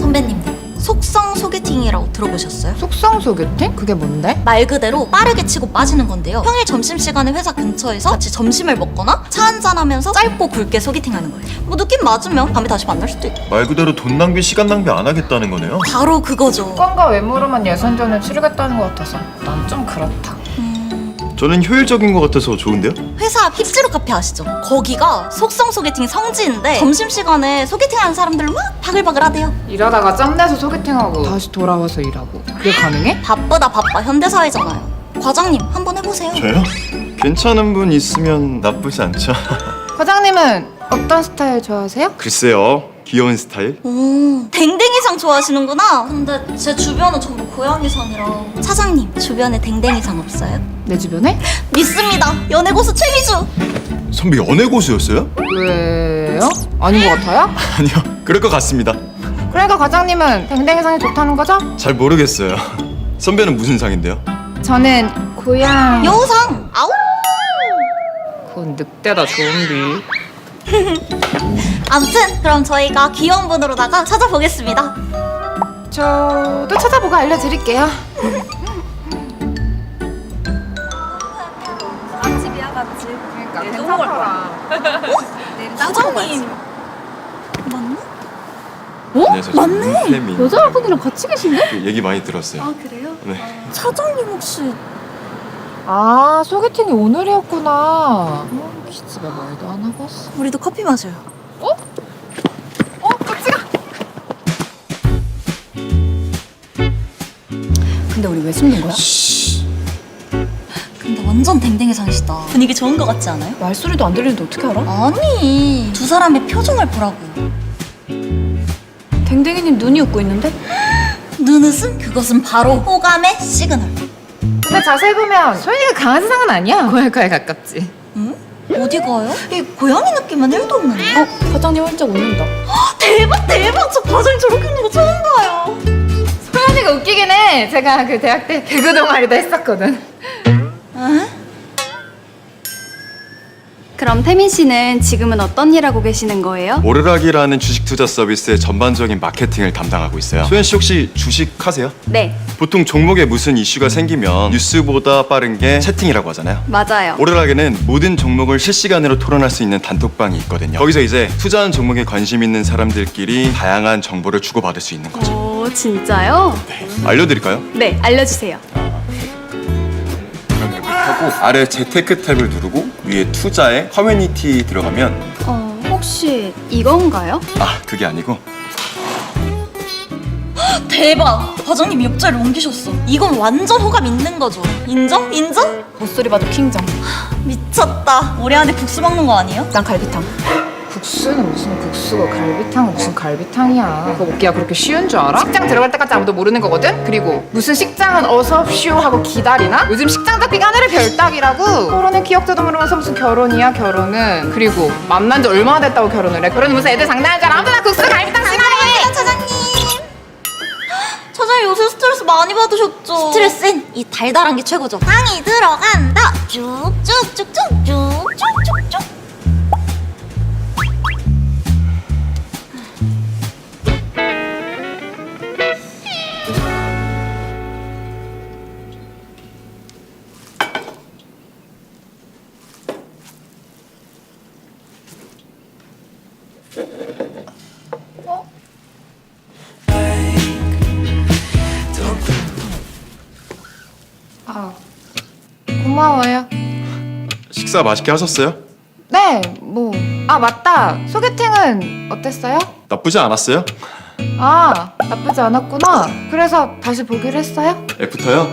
선배님들, 속성 소개팅이라고 들어보셨어요? 속성 소개팅? 그게 뭔데? 말 그대로 빠르게 치고 빠지는 건데요. 평일 점심시간에 회사 근처에서 같이 점심을 먹거나 차 한잔하면서 짧고 굵게 소개팅하는 거예요. 뭐 느낌 맞으면 밤에 다시 만날 수도 있고. 말 그대로 돈 낭비, 시간 낭비 안 하겠다는 거네요. 바로 그거죠. 꽝과 외모로만 예선전을 치르겠다는 것 같아서 난 좀 그렇다. 저는 효율적인 것 같아서 좋은데요? 회사 앞 힙지로 카페 아시죠? 거기가 속성 소개팅 성지인데 점심시간에 소개팅하는 사람들로 막 바글바글 하대요. 일하다가 짬내서 소개팅하고 다시 돌아와서 일하고 그게 가능해? 바쁘다 바빠 현대사회잖아요. 과장님 한번 해보세요. 저요? 괜찮은 분 있으면 나쁘지 않죠. 과장님은 어떤 스타일 좋아하세요? 글쎄요, 귀여운 스타일? 오, 댕댕이상 좋아하시는구나. 근데 제 주변은 전부 고양이상이라. 차장님 주변에 댕댕이상 없어요? 내 주변에? 믿습니다. 연애고수 최미주. 선배 연애 고수였어요? 왜요? 아닌 것 같아요? 아니요, 그럴 것 같습니다. 그러니까 과장님은 댕댕이상이 좋다는 거죠? 잘 모르겠어요. 선배는 무슨 상인데요? 저는 고양... 여우상. 아우. 그건 늑대다 좀비. 아무튼 그럼 저희가 귀여운 분으로다가 찾아보겠습니다. 저도 찾아보고 알려드릴게요. 맛집이야 맛집. 그러니까 내일 또 먹을 거야. 과장님 맞나? 안녕하세요. 맞네. 태민. 여자분이랑 같이 계신데? 그 얘기 많이 들었어요. 아 그래요? 네. 차장님 혹시 아, 소개팅이 오늘이었구나. 기집애 말도 안 하고 왔어. 우리도 커피 마셔요. 깜짝아. 근데 우리 왜 숨는 거야? 근데 완전 댕댕이상이시다. 분위기 좋은 거 같지 않아요? 말소리도 안 들리는데 어떻게 알아? 아니 두 사람의 표정을 보라고. 댕댕이님 눈이 웃고 있는데? 눈웃음? 그것은 바로 호감의 시그널. 근데 자세히 보면 소연이가 강아지상은 아니야. 고양이과에 가깝지. 응? 어디 가요? 이 고양이 느낌은 1도 없는데? 과장님 활짝 웃는다. 대박 대박! 저 과장님 저렇게 웃는 거 처음 봐요. 소연이가 웃기긴 해. 제가 그 대학 때 개그 동아리도 했었거든. 에? 그럼 태민 씨는 지금은 어떤 일 하고 계시는 거예요? 오르락이라는 주식 투자 서비스의 전반적인 마케팅을 담당하고 있어요. 소연 씨 혹시 주식 하세요? 네, 보통 종목에 무슨 이슈가 생기면 뉴스보다 빠른 게 채팅이라고 하잖아요. 맞아요. 오르락에는 모든 종목을 실시간으로 토론할 수 있는 단톡방이 있거든요. 거기서 이제 투자하는 종목에 관심 있는 사람들끼리 다양한 정보를 주고받을 수 있는 거죠. 오, 진짜요? 알려드릴까요? 네, 알려주세요. 하고 아래 재테크 탭을 누르고 위에 투자에 커뮤니티 들어가면 혹시 이건가요? 그게 아니고 대박! 과장님 옆자리를 옮기셨어. 이건 완전 호감 있는 거죠. 인정? 인정? 목소리 봐도 킹정. 미쳤다. 우리 안에 국수 먹는 거 아니에요? 난 갈비탕. 국수는 무슨 국수고 갈비탕은 무슨 갈비탕이야. 그거 먹기가 그렇게 쉬운 줄 알아? 식장 들어갈 때까지 아무도 모르는 거거든? 그리고 무슨 식장은 어서 오쇼 하고 기다리나? 요즘 식장 잡기가 하늘의 별 따기라고. 결혼은 기억자도 모르면서 무슨 결혼이야 결혼은. 그리고 만난 지 얼마나 됐다고 결혼을 해. 결혼은 무슨 애들 장난하잖아. 아무나 국수 갈비탕 생각해. 차장님! 차장님 요새 스트레스 많이 받으셨죠? 스트레스는 이 달달한 게 최고죠. 빵이 들어간다. 쭉쭉쭉쭉쭉쭉쭉쭉. 고마워요. 식사 맛있게 하셨어요? 네, 뭐. 아, 맞다. 소개팅은 어땠어요? 나쁘지 않았어요? 아, 나쁘지 않았구나. 그래서 다시 보기로 했어요? 애프터요?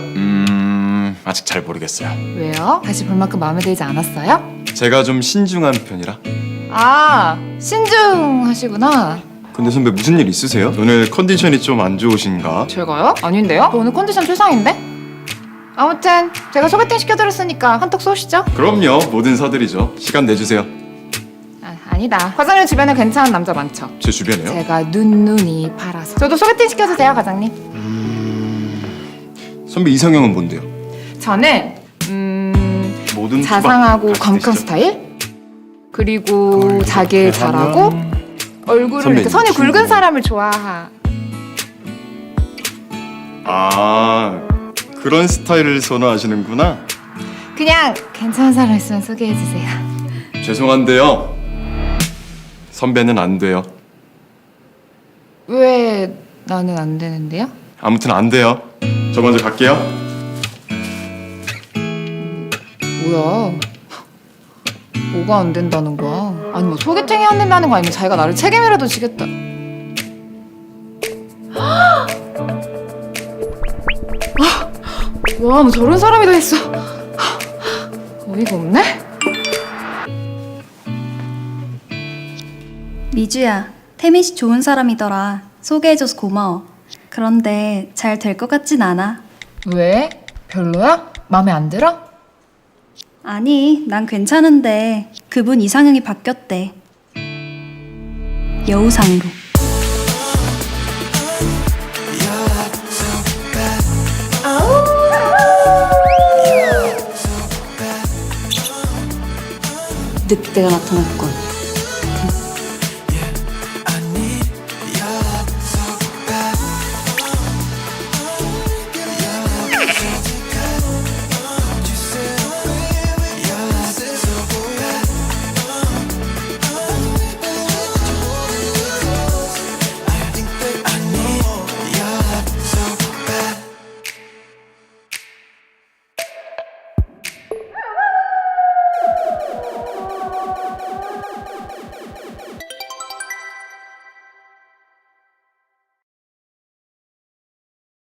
아직 잘 모르겠어요. 왜요? 다시 볼 만큼 마음에 들지 않았어요? 제가 좀 신중한 편이라. 아, 신중하시구나. 근데 선배 무슨 일 있으세요? 오늘 컨디션이 좀 안 좋으신가? 제가요? 아닌데요? 저 오늘 컨디션 최상인데? 아무튼 제가 소개팅 시켜드렸으니까 한턱 쏘시죠? 그럼요, 뭐든 사드리죠. 시간 내주세요. 아니다. 과장님 주변에 괜찮은 남자 많죠? 제 주변에요? 제가 눈이 팔아서. 저도 소개팅 시켜주세요, 과장님. 선배 이상형은 뭔데요? 저는 모든 자상하고 투박 검큰 같으시죠? 스타일? 그리고 자기 잘하고 얼굴을 선배님, 이렇게 선이 굵은 친구. 사람을 좋아하. 아, 그런 스타일을 선호하시는구나. 그냥 괜찮은 사람 있으면 소개해주세요. 죄송한데요. 선배는 안 돼요. 왜 나는 안 되는데요? 아무튼 안 돼요. 저 먼저 갈게요. 뭐야? 뭐가 안 된다는 거야? 아니 뭐 소개팅이 안 된다는 거 아니면 자기가 나를 책임이라도 지겠다. 와, 뭐 저런 사람이 다 있어. 어이가 없네? 미주야, 태민 씨 좋은 사람이더라. 소개해줘서 고마워. 그런데 잘 될 것 같진 않아. 왜? 별로야? 마음에 안 들어? 아니, 난 괜찮은데 그분 이상형이 바뀌었대. 여우상으로. 늑대가 나타났군.